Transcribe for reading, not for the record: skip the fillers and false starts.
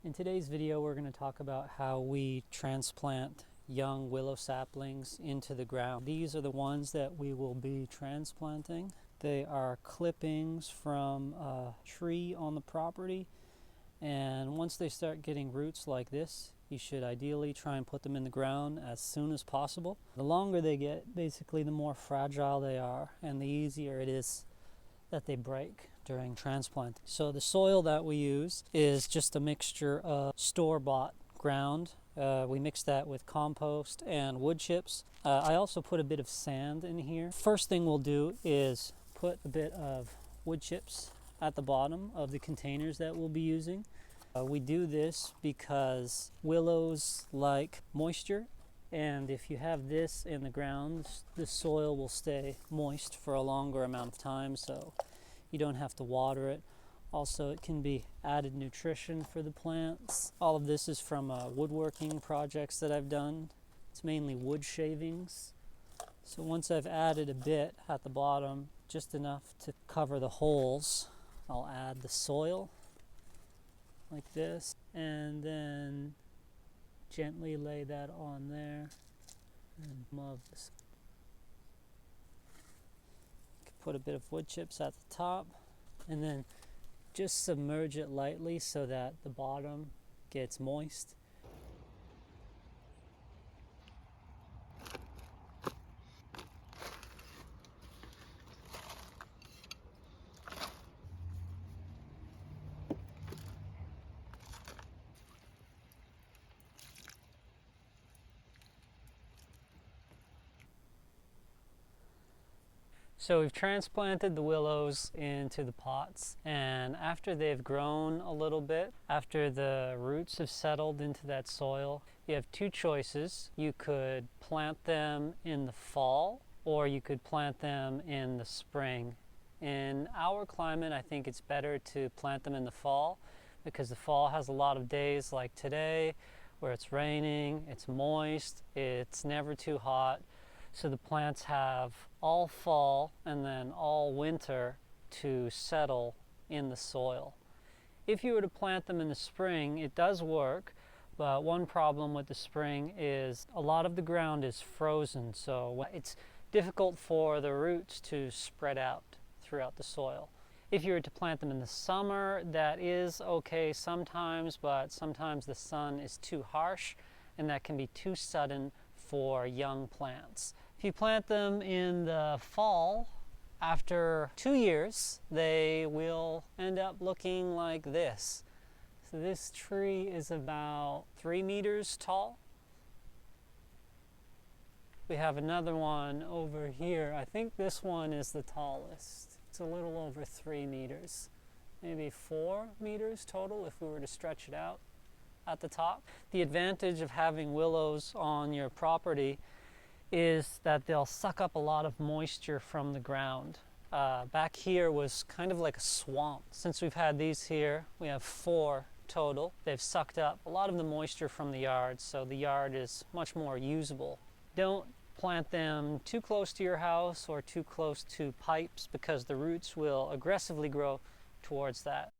In today's video, we're going to talk about how we transplant young willow saplings into the ground. These are the ones that we will be transplanting. They are clippings from a tree on the property, and once they start getting roots like this, you should ideally try and put them in the ground as soon as possible. The longer they get, basically the more fragile they are and the easier it is that they break during transplanting. So the soil that we use is just a mixture of store-bought ground. We mix that with compost and wood chips. I also put a bit of sand in here. First thing we'll do is put a bit of wood chips at the bottom of the containers that we'll be using. We do this because willows like moisture, and if you have this in the ground, the soil will stay moist for a longer amount of time, so you don't have to water it. Also, it can be added nutrition for the plants. All of this is from woodworking projects that I've done. It's mainly wood shavings. So once I've added a bit at the bottom, just enough to cover the holes, I'll add the soil like this, and then gently lay that on there and move this. Put a bit of wood chips at the top and then just submerge it lightly so that the bottom gets moist. So we've transplanted the willows into the pots, and after they've grown a little bit, after the roots have settled into that soil, you have two choices. You could plant them in the fall, or you could plant them in the spring. In our climate, I think it's better to plant them in the fall, because the fall has a lot of days like today where it's raining, it's moist, it's never too hot. So the plants have all fall and then all winter to settle in the soil. If you were to plant them in the spring, it does work, but one problem with the spring is a lot of the ground is frozen, so it's difficult for the roots to spread out throughout the soil. If you were to plant them in the summer, that is okay sometimes, but sometimes the sun is too harsh and that can be too sudden for young plants. If you plant them in the fall, after 2 years, they will end up looking like this. So this tree is about 3 meters tall. We have another one over here. I think this one is the tallest. It's a little over 3 meters, maybe 4 meters total if we were to stretch it out at the top. The advantage of having willows on your property is that they'll suck up a lot of moisture from the ground. Back here was kind of like a swamp. Since we've had these here, we have 4 total. They've sucked up a lot of the moisture from the yard, so the yard is much more usable. Don't plant them too close to your house or too close to pipes, because the roots will aggressively grow towards that.